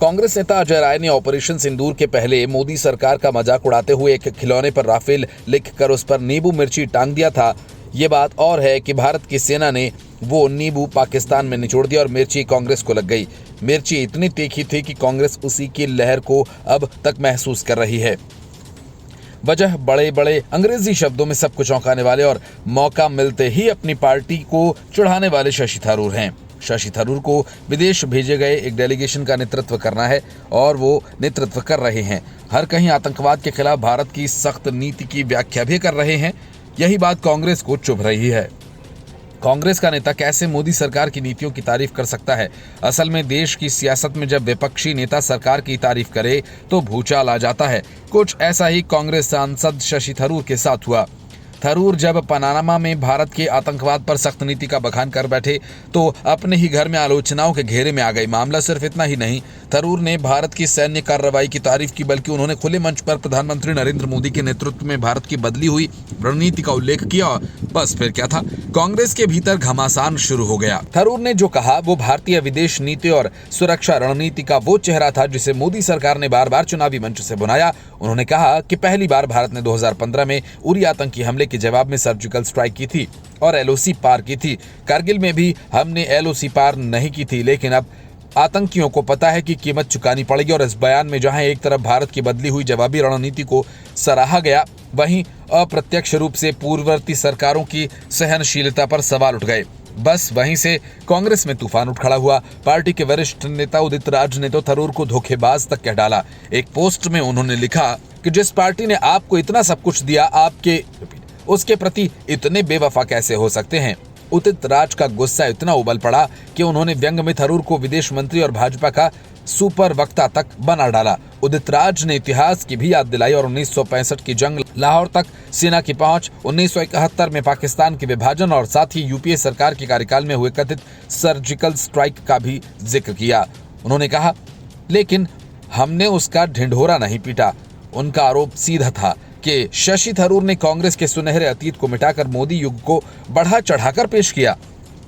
कांग्रेस नेता अजय राय ने ऑपरेशन सिंदूर के पहले मोदी सरकार का मजाक उड़ाते हुए एक खिलौने पर राफेल लिखकर उस पर नींबू मिर्ची टांग दिया था। ये बात और है कि भारत की सेना ने वो नींबू पाकिस्तान में निचोड़ दिया और मिर्ची कांग्रेस को लग गई। मिर्ची इतनी तीखी थी कि कांग्रेस उसी की लहर को अब तक महसूस कर रही है। वजह बड़े बड़े अंग्रेजी शब्दों में सबको चौंकाने वाले और मौका मिलते ही अपनी पार्टी को चढ़ाने वाले शशि थरूर हैं। शशि थरूर को विदेश भेजे गए एक डेलीगेशन का नेतृत्व करना है और वो नेतृत्व कर रहे हैं। हर कहीं आतंकवाद के खिलाफ भारत की सख्त नीति की व्याख्या भी कर रहे हैं। यही बात कांग्रेस को चुभ रही है। कांग्रेस का नेता कैसे मोदी सरकार की नीतियों की तारीफ कर सकता है? असल में देश की सियासत में जब विपक्षी नेता सरकार की तारीफ करे तो भूचाल आ जाता है। कुछ ऐसा ही कांग्रेस सांसद शशि थरूर के साथ हुआ। थरूर जब पनामा में भारत के आतंकवाद पर सख्त नीति का बखान कर बैठे तो अपने ही घर में आलोचनाओं के घेरे में आ गई। मामला सिर्फ इतना ही नहीं, थरूर ने भारत की सैन्य कार्रवाई की तारीफ की, बल्कि उन्होंने खुले मंच पर प्रधानमंत्री नरेंद्र मोदी के नेतृत्व में भारत की बदली हुई रणनीति का उल्लेख किया। बस फिर क्या था, कांग्रेस के भीतर घमासान शुरू हो गया। थरूर ने जो कहा वो भारतीय विदेश नीति और सुरक्षा रणनीति का वो चेहरा था जिसे मोदी सरकार ने बार बार चुनावी मंच से बुनाया। उन्होंने कहा कि पहली बार भारत ने 2015 में उरी आतंकी हमले के जवाब में सर्जिकल स्ट्राइक की थी और एलओसी पार की थी। कारगिल में भी हमने एलओसी पार नहीं की थी, लेकिन अब आतंकियों को पता है कि कीमत चुकानी पड़ेगी। और इस बयान में जहां एक तरफ भारत की बदली हुई जवाबी रणनीति को सराहा गया, वहीं अप्रत्यक्ष रूप से पूर्ववर्ती सरकारों की सहनशीलता पर सवाल उठ गए। बस वहीं से कांग्रेस में तूफान उठ खड़ा हुआ। पार्टी के वरिष्ठ नेता उदित राज ने तो थरूर को धोखेबाज तक कह डाला। एक पोस्ट में उन्होंने लिखा कि जिस पार्टी ने आपको इतना सब कुछ दिया, आपके उसके प्रति इतने बेवफा कैसे हो सकते हैं। उदित राज का गुस्सा इतना उबल पड़ा कि उन्होंने व्यंग में थरूर को विदेश मंत्री और भाजपा का सुपर वक्ता तक बना डाला। उदित राज ने इतिहास की भी याद दिलाई और 1965 की जंग, लाहौर तक सेना की पहुंच, 1971 में पाकिस्तान के विभाजन और साथ ही यूपीए सरकार के कार्यकाल में हुए कथित सर्जिकल स्ट्राइक का भी जिक्र किया। उन्होंने कहा, लेकिन हमने उसका ढिंढोरा नहीं पीटा। उनका आरोप सीधा था कि शशि थरूर ने कांग्रेस के सुनहरे अतीत को मिटाकर मोदी युग को बढ़ा चढ़ाकर पेश किया।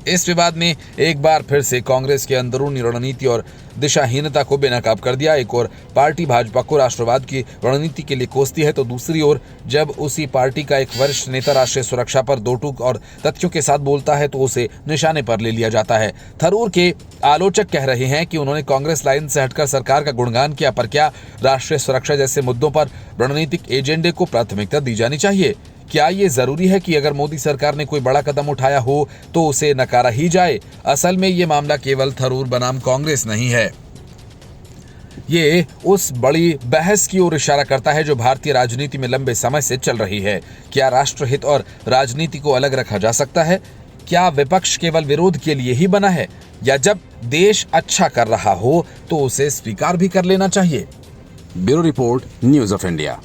इस विवाद ने एक बार फिर से कांग्रेस के अंदरूनी रणनीति और दिशाहीनता को बेनकाब कर दिया। एक और पार्टी भाजपा को राष्ट्रवाद की रणनीति के लिए कोसती है तो दूसरी ओर जब उसी पार्टी का एक वरिष्ठ नेता राष्ट्रीय सुरक्षा पर दो टूक और तथ्यों के साथ बोलता है तो उसे निशाने पर ले लिया जाता है। थरूर के आलोचक कह रहे हैं कि उन्होंने कांग्रेस लाइन से हटकर सरकार का गुणगान किया, पर क्या राष्ट्रीय सुरक्षा जैसे मुद्दों पर रणनीतिक एजेंडे को प्राथमिकता दी जानी चाहिए? क्या ये जरूरी है कि अगर मोदी सरकार ने कोई बड़ा कदम उठाया हो तो उसे नकारा ही जाए? असल में ये मामला केवल थरूर बनाम कांग्रेस नहीं है, ये उस बड़ी बहस की ओर इशारा करता है जो भारतीय राजनीति में लंबे समय से चल रही है। क्या राष्ट्रहित और राजनीति को अलग रखा जा सकता है? क्या विपक्ष केवल विरोध के लिए ही बना है, या जब देश अच्छा कर रहा हो तो उसे स्वीकार भी कर लेना चाहिए? Bureau report, news of India.